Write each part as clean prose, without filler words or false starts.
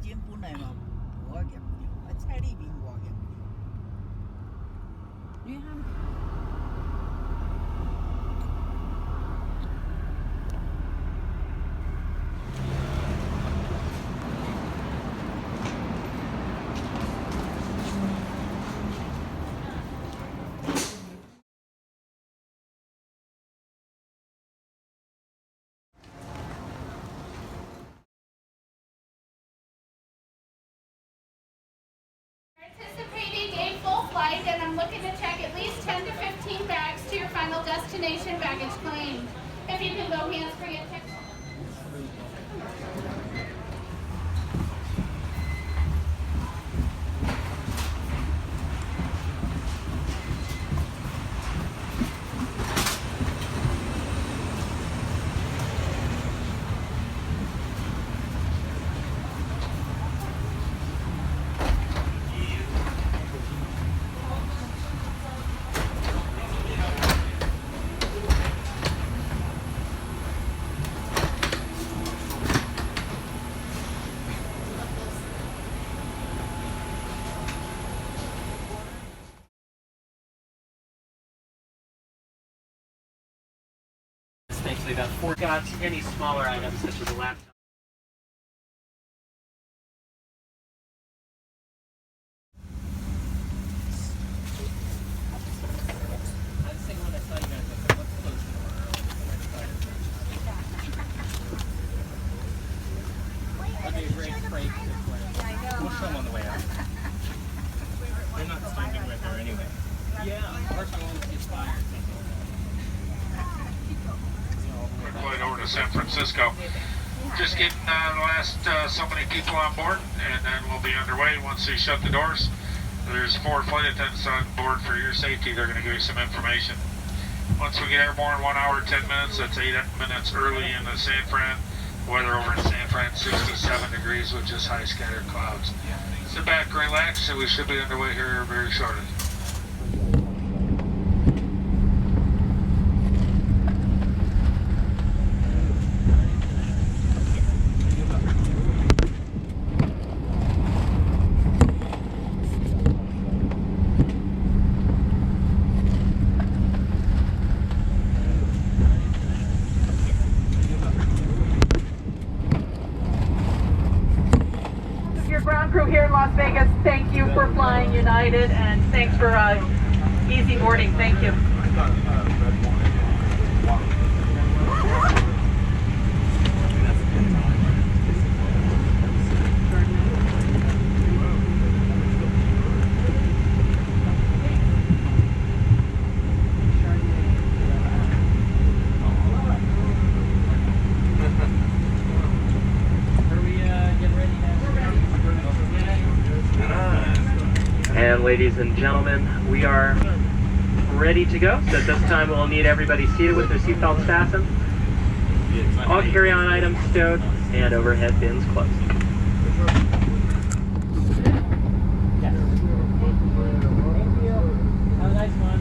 前本来嘛无严重，蔡丽萍偌严重，因为他们。Anticipating a full flight, and I'm looking to check at least 10 to 15 bags to your final destination baggage claim. If you can go hands-free and check. Thankfully, about 4 got any smaller items such as a laptop. We'll show them on the way out. They're not standing with her anyway. Yeah, first I want to get fired. Flight over to San Francisco. Just getting the last so many people on board, and then we'll be underway once they shut the doors. There's 4 flight attendants on board for your safety. They're going to give you some information. Once we get airborne, 1 hour, 10 minutes. That's 8 minutes early in the San Fran. Weather over in San Fran, 67 degrees with just high scattered clouds. Sit back, relax, and we should be underway here very shortly. Ground crew here in Las Vegas, thank you for flying United, and thanks for easy boarding. Thank you. And ladies and gentlemen, we are ready to go. So at this time, we'll need everybody seated with their seatbelts fastened, all carry-on items stowed, and overhead bins closed. Have a nice one.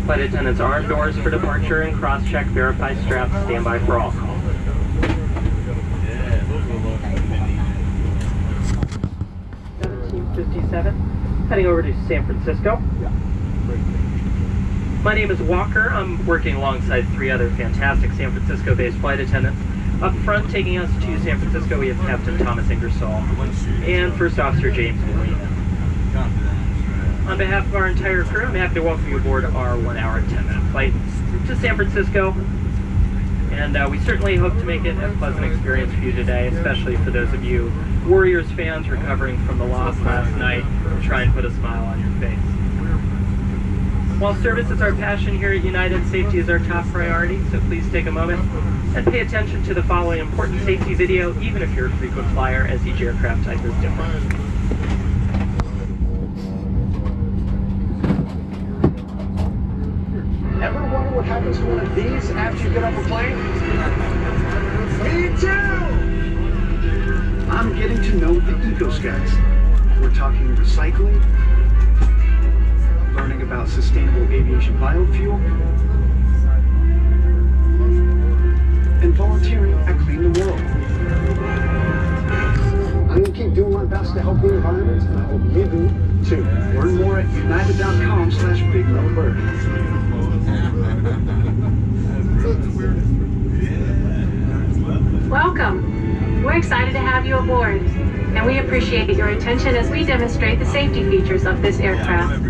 Flight attendants arm doors for departure and cross-check, verify straps, stand by for all. 1757, heading over to San Francisco. My name is Walker. I'm working alongside 3 other fantastic San Francisco-based flight attendants. Up front, taking us to San Francisco, we have Captain Thomas Ingersoll and First Officer James Molina. On behalf of our entire crew, I'm happy to welcome you aboard our 1 hour, 10-minute flight to San Francisco. And we certainly hope to make it a pleasant experience for you today, especially for those of you Warriors fans recovering from the loss last night. Try and put a smile on your face. While service is our passion here at United, safety is our top priority, so please take a moment and pay attention to the following important safety video, even if you're a frequent flyer, as each aircraft type is different. Ever wonder what happened happens to one of these after you get off a plane? Me too! I'm getting to know the Eco Scouts. We're talking recycling, learning about sustainable aviation biofuel, and volunteering at Clean the World. I'm going to keep doing my best to help the environment, and I hope you do too. Learn more at united.com/BigMetalBird. Welcome. We're excited to have you aboard, and we appreciate your attention as we demonstrate the safety features of this aircraft.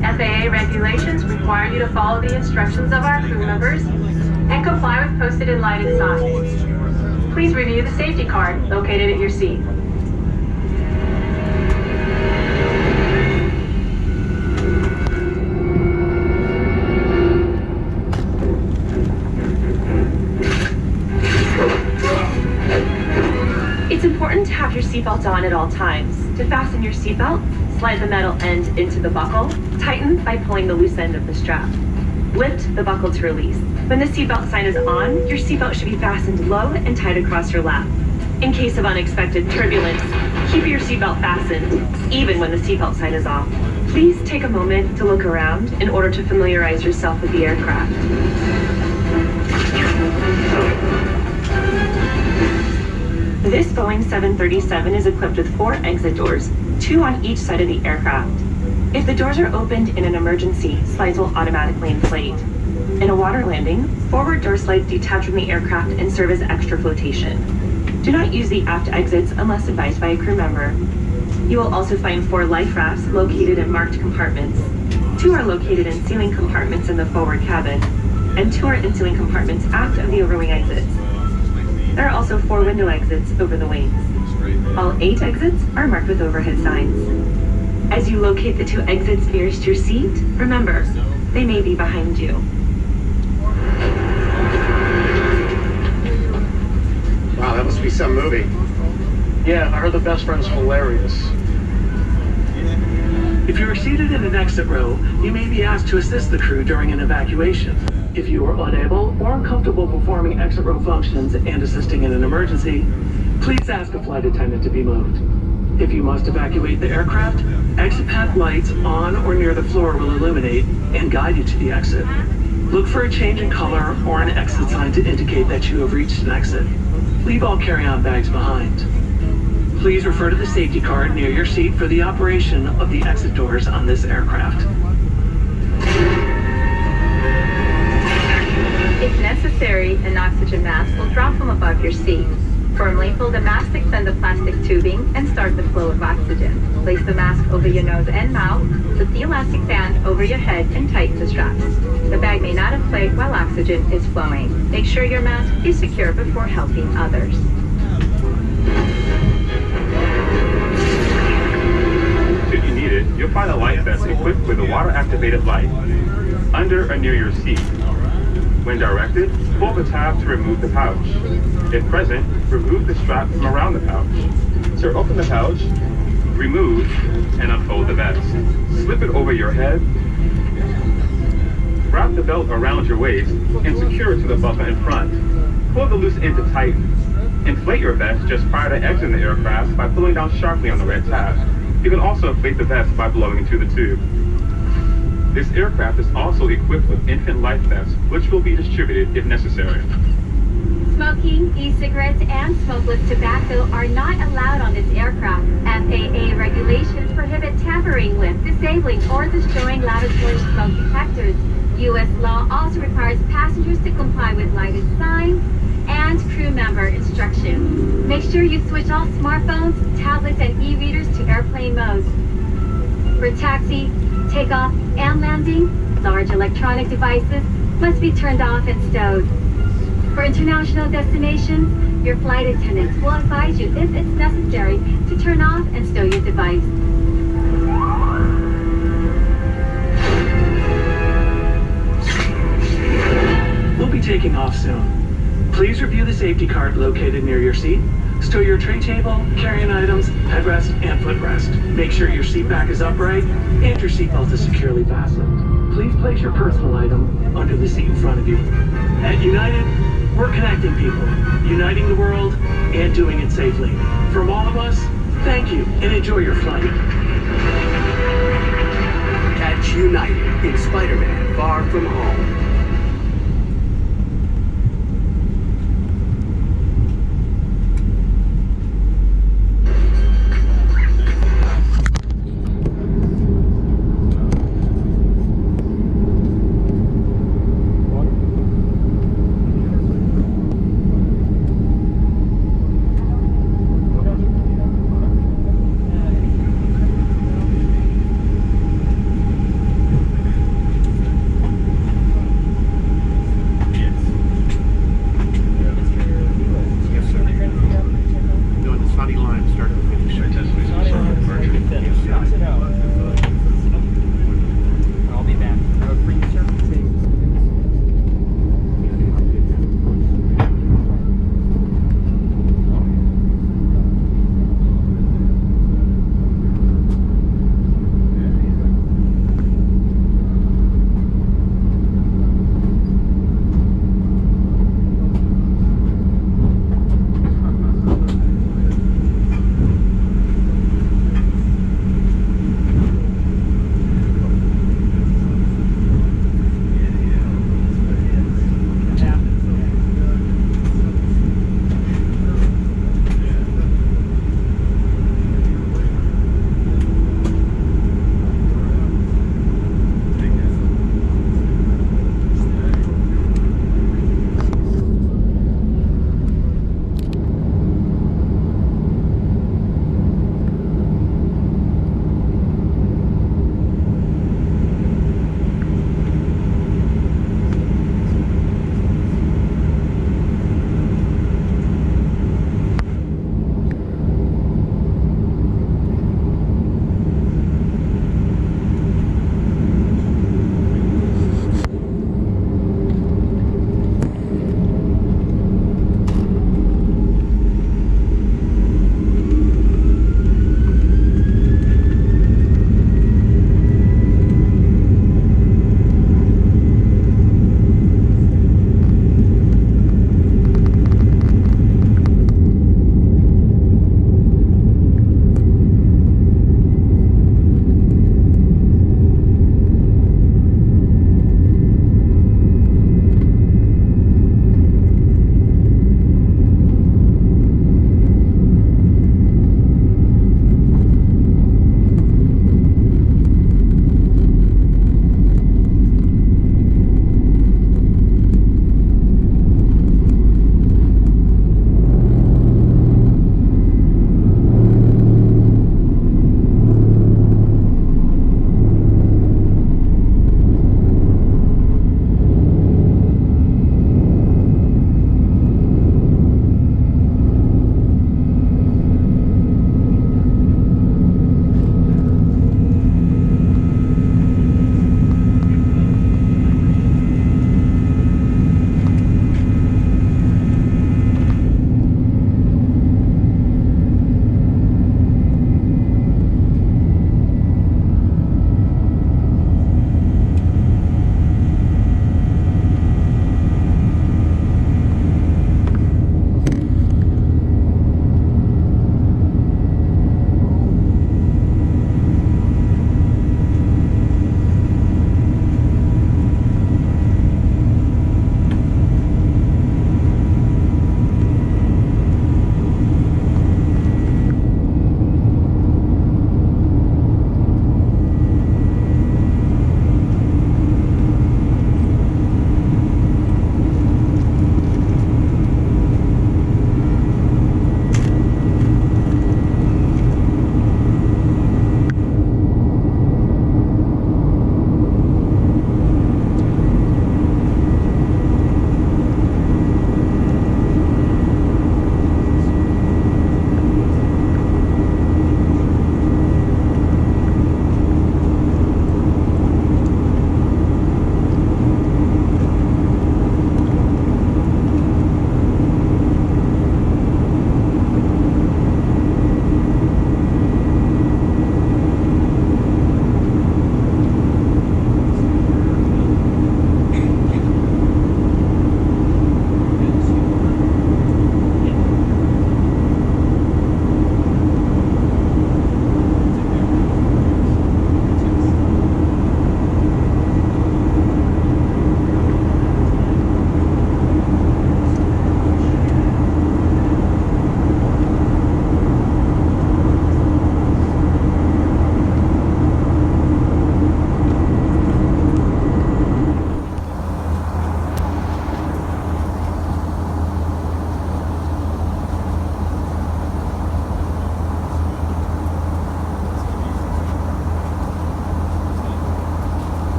FAA regulations require you to follow the instructions of our crew members and comply with posted and lighted signs. Please review the safety card located at your seat. It's important to have your seatbelt on at all times. To fasten your seatbelt, slide the metal end into the buckle, tighten by pulling the loose end of the strap. Lift the buckle to release. When the seatbelt sign is on, your seatbelt should be fastened low and tight across your lap. In case of unexpected turbulence, keep your seatbelt fastened, even when the seatbelt sign is off. Please take a moment to look around in order to familiarize yourself with the aircraft. This Boeing 737 is equipped with 4 exit doors, 2 on each side of the aircraft. If the doors are opened in an emergency, slides will automatically inflate. In a water landing, forward door slides detach from the aircraft and serve as extra flotation. Do not use the aft exits unless advised by a crew member. You will also find 4 life rafts located in marked compartments. 2 are located in ceiling compartments in the forward cabin, and 2 are in ceiling compartments aft of the overwing exits. There are also 4 window exits over the wings. All 8 exits are marked with overhead signs. As you locate the 2 exits nearest your seat, remember, they may be behind you. Wow, that must be some movie. Yeah, I heard the best friend's hilarious. If you are seated in an exit row, you may be asked to assist the crew during an evacuation. If you are unable or uncomfortable performing exit row functions and assisting in an emergency, please ask a flight attendant to be moved. If you must evacuate the aircraft, exit path lights on or near the floor will illuminate and guide you to the exit. Look for a change in color or an exit sign to indicate that you have reached an exit. Leave all carry-on bags behind. Please refer to the safety card near your seat for the operation of the exit doors on this aircraft. If necessary, an oxygen mask will drop from above your seat. Firmly pull the mask to extend the plastic tubing and start the flow of oxygen. Place the mask over your nose and mouth, put the elastic band over your head and tighten the straps. The bag may not inflate while oxygen is flowing. Make sure your mask is secure before helping others. Should you need it, you'll find a life vest equipped with a water-activated light under or near your seat. When directed, pull the tab to remove the pouch. If present, remove the strap from around the pouch. So open the pouch, remove, and unfold the vest. Slip it over your head, wrap the belt around your waist, and secure it to the buffer in front. Pull the loose end to tighten. Inflate your vest just prior to exiting the aircraft by pulling down sharply on the red tab. You can also inflate the vest by blowing into the tube. This aircraft is also equipped with infant life vests, which will be distributed if necessary. Smoking, e-cigarettes, and smokeless tobacco are not allowed on this aircraft. FAA regulations prohibit tampering with, disabling, or destroying laboratory smoke detectors. U.S. law also requires passengers to comply with lighted signs and crew member instructions. Make sure you switch all smartphones, tablets, and e-readers to airplane mode. For taxi, takeoff, and landing, large electronic devices must be turned off and stowed. For international destinations, your flight attendants will advise you if it's necessary to turn off and stow your device. We'll be taking off soon. Please review the safety card located near your seat. Stow your tray table, carry-on items, headrest, and footrest. Make sure your seat back is upright and your seatbelt is securely fastened. please place your personal item under the seat in front of you. At United, we're connecting people, uniting the world, and doing it safely. From all of us, thank you and enjoy your flight. Catch United in Spider-Man Far From Home.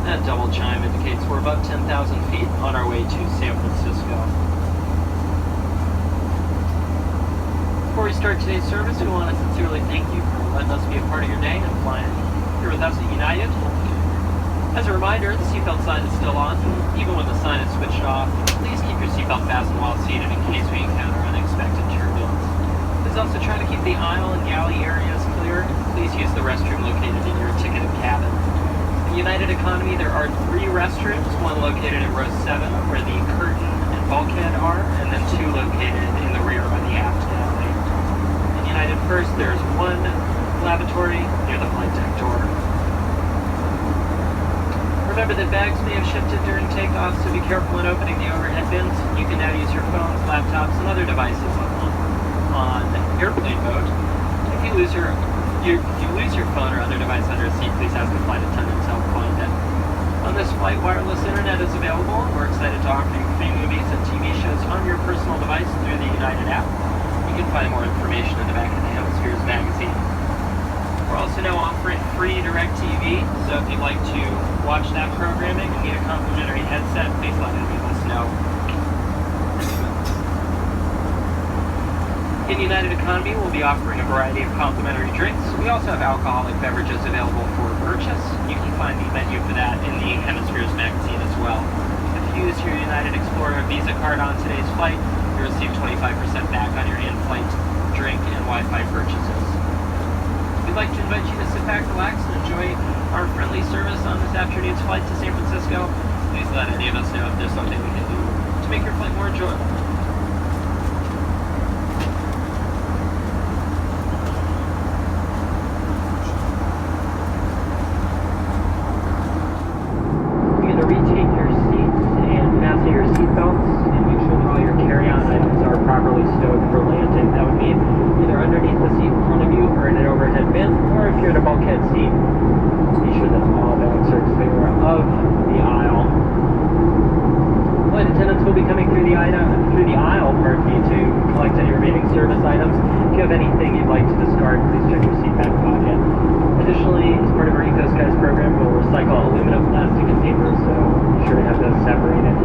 That double chime indicates we're above 10,000 feet on our way to San Francisco. Before we start today's service, we want to sincerely thank you for letting us be a part of your day and flying here with us at United. As a reminder, the seatbelt sign is still on. Even when the sign is switched off, please keep your seatbelt fastened while seated in case we encounter unexpected turbulence. Please also try to keep the aisle and galley areas clear. Please use the restroom located in your ticketed cabin. In United Economy, there are 3 restrooms, one located in row 7 where the curtain and bulkhead are, and then 2 located in the rear by the aft galley. In United First, there's 1 lavatory near the flight deck door. Remember that bags may have shifted during takeoff, so be careful when opening the overhead bins. You can now use your phones, laptops, and other devices on airplane mode. If you lose your phone or other device under a seat, please ask the flight attendant to help find it. On this flight, wireless internet is available. We're excited to offer you free movies and TV shows on your personal device through the United app. You can find more information in the back of the Hemispheres magazine. We're also now offering free DirecTV, so if you'd like to watch that programming and need a complimentary headset, please let any of us know. In United Economy, we'll be offering a variety of complimentary drinks. We also have alcoholic beverages available for purchase. You can find the menu for that in the Hemispheres magazine as well. If you use your United Explorer Visa card on today's flight, you'll receive 25% back on your in-flight drink and Wi-Fi purchases. We'd like to invite you to sit back, relax, and enjoy our friendly service on this afternoon's flight to San Francisco. Please let any of us know if there's something we can do to make your flight more enjoyable. You're going to retake your seats and fasten your seatbelts and make sure that all your carry-on items are properly stowed for landing. That would mean either underneath the seat in front of you or in an overhead bin, or if you're in a bulkhead seat, be sure that all bags are clear of the aisle. Flight attendants will be coming through the aisle, to collect any remaining service items. If you have anything you'd like to discard, please check your seat back pocket. Additionally, as part of our EcoSkies program, we'll recycle aluminum, plastic, and paper, so be sure to have those separated.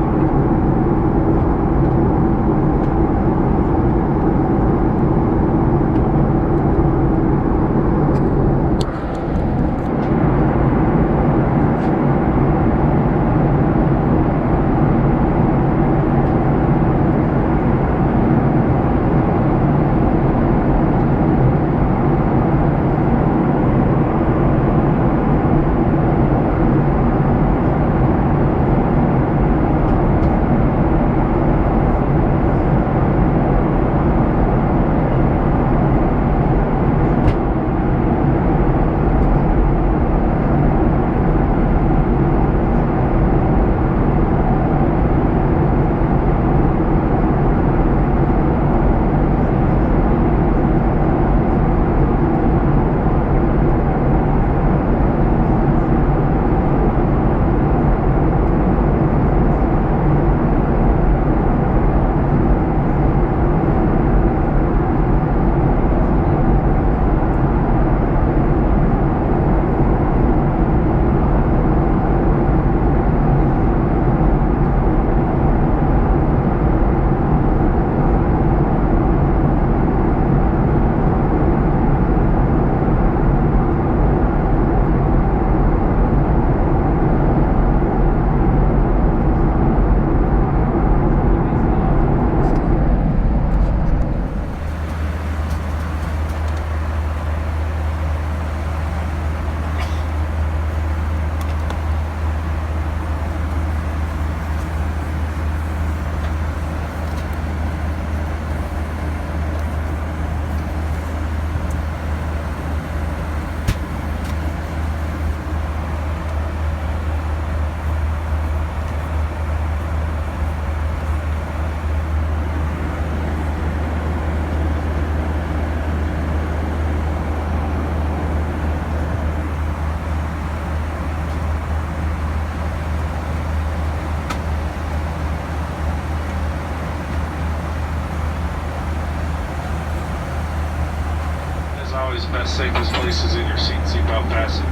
Always best safest places in your seat, seatbelt fasten.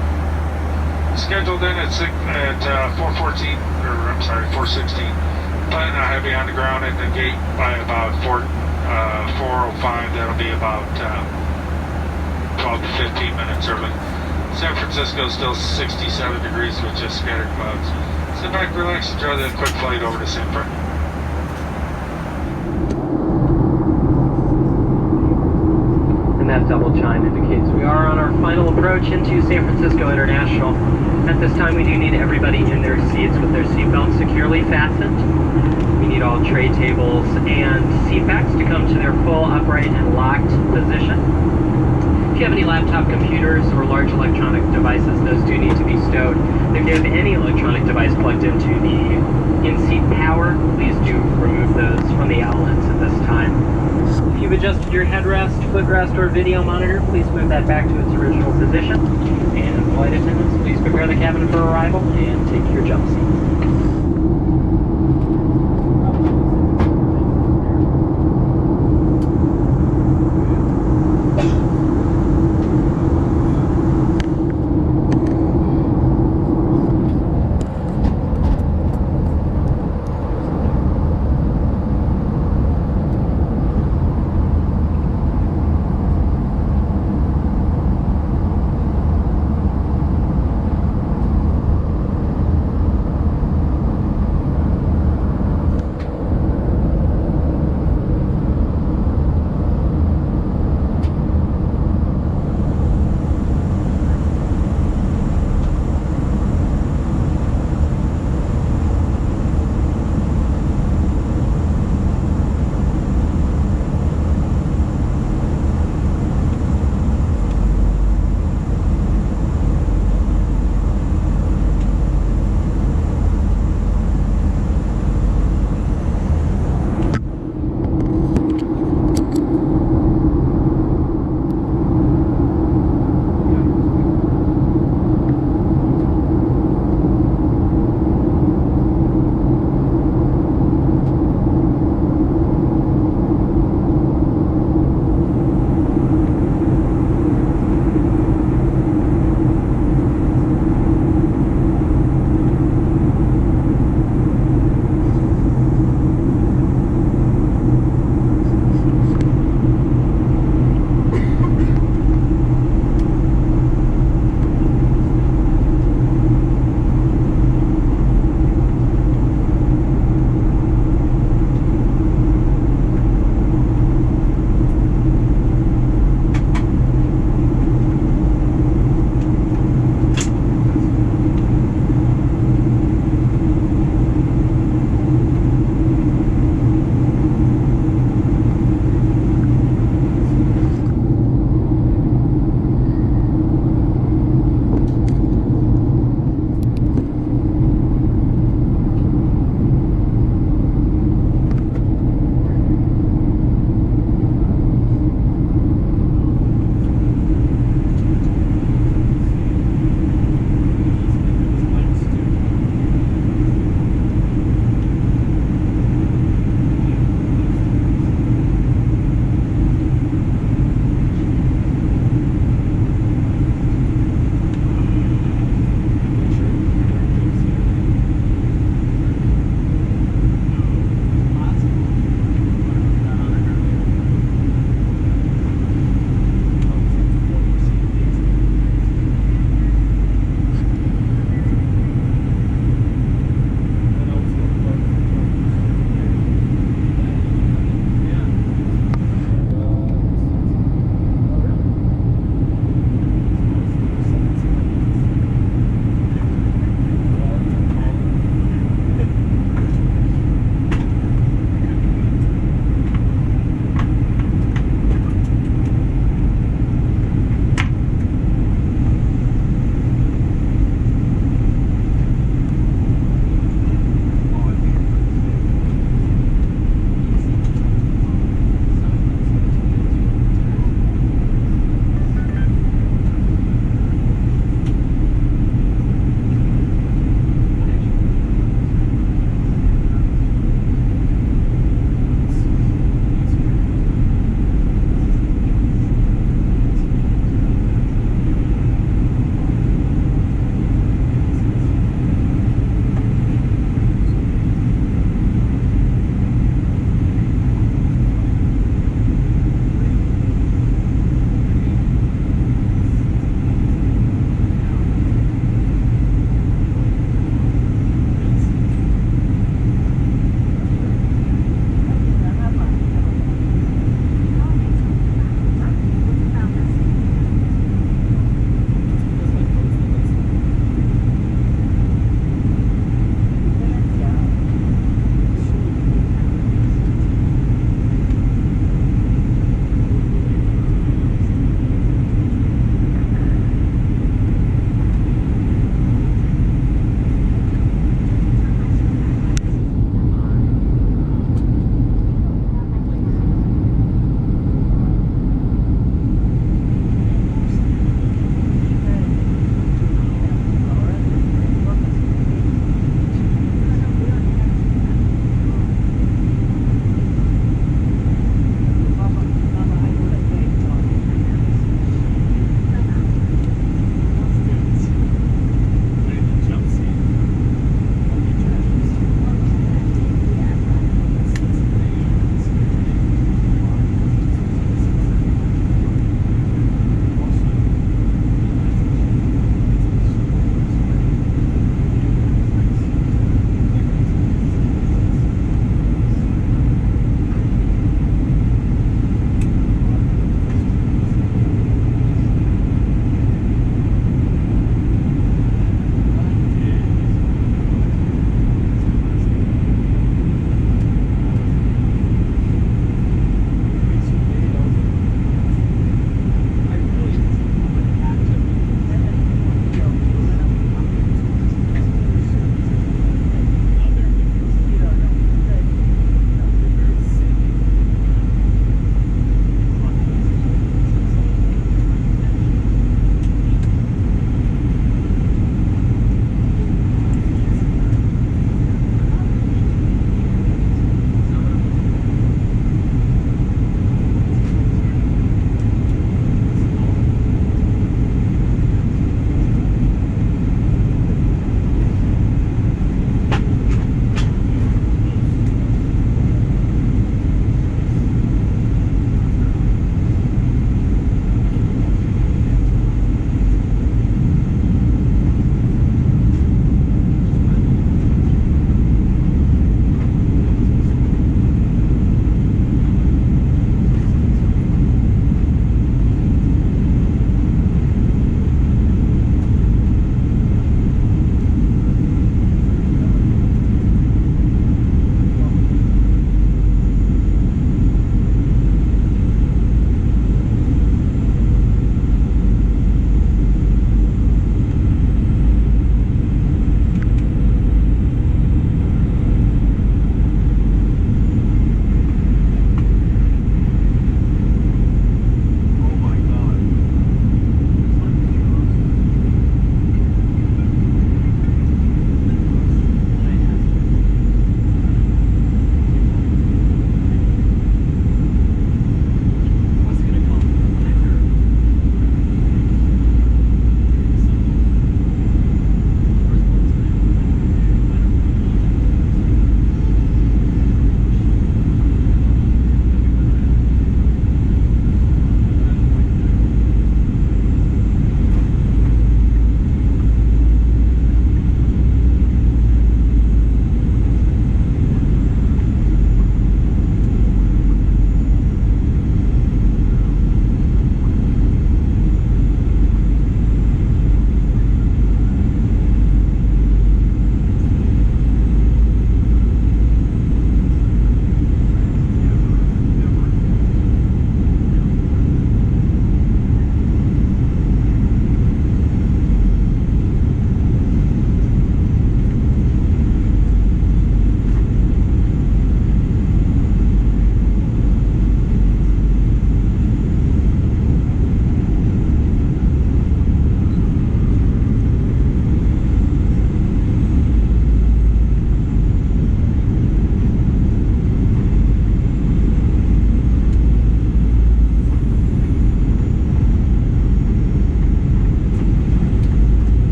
scheduled in at 4:14, or I'm sorry, 4:16. Planning on heavy on the ground at the gate by about 4:05. That'll be about 12 to 15 minutes early. San Francisco is still 67 degrees with just scattered clouds. Sit back, relax, enjoy the quick flight over to San Fran. And that double chime indicates we are on our final approach into San Francisco International. At this time, we do need everybody in their seats with their seatbelts securely fastened. We need all tray tables and seat backs to come to their full upright and locked position. If you have any laptop computers or large electronic devices, those do need to be stowed. If you have any electronic device plugged into the in-seat power, please do remove those from the outlets at this time. If you've adjusted your headrest, footrest, or video monitor, please move that back to its original position. And flight attendants, please prepare the cabin for arrival and take your jump seats.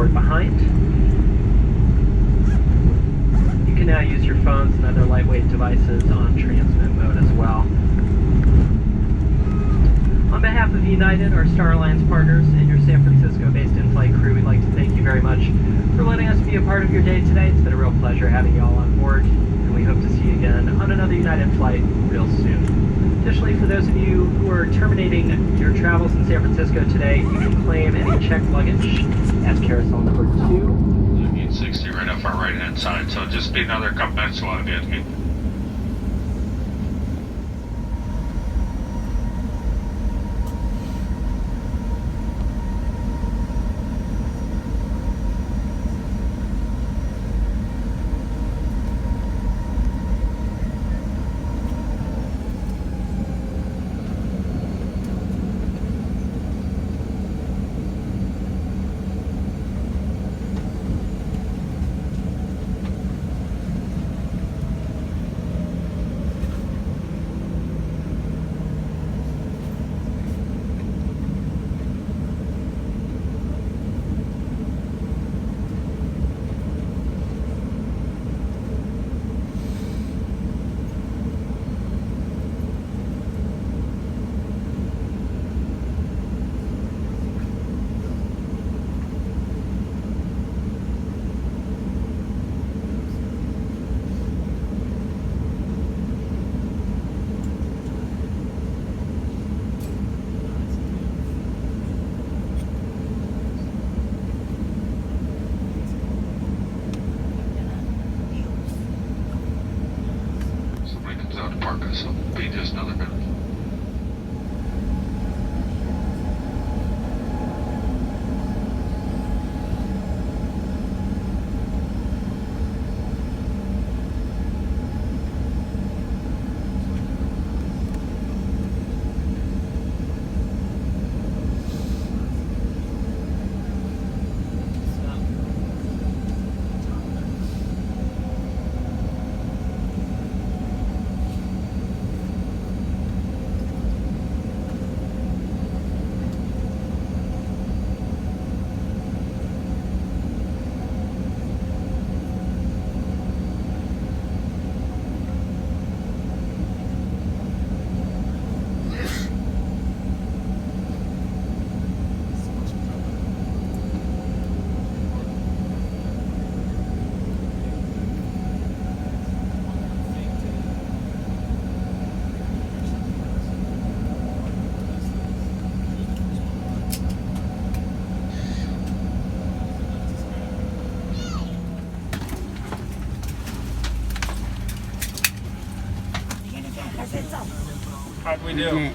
board behind. You can now use your phones and other lightweight devices on transmit mode as well. On behalf of United, our Star Alliance partners, and your San Francisco-based in-flight crew, we'd like to thank you very much for letting us be a part of your day today. It's been a real pleasure having you all on board, and we hope to see you again on another United flight real soon. Additionally, for those of you who are terminating your travels in San Francisco today, you can claim any checked luggage at carousel number 2. 60 right off our right-hand side, so just be another couple minutes while I get me. So be just another minute. How'd we do?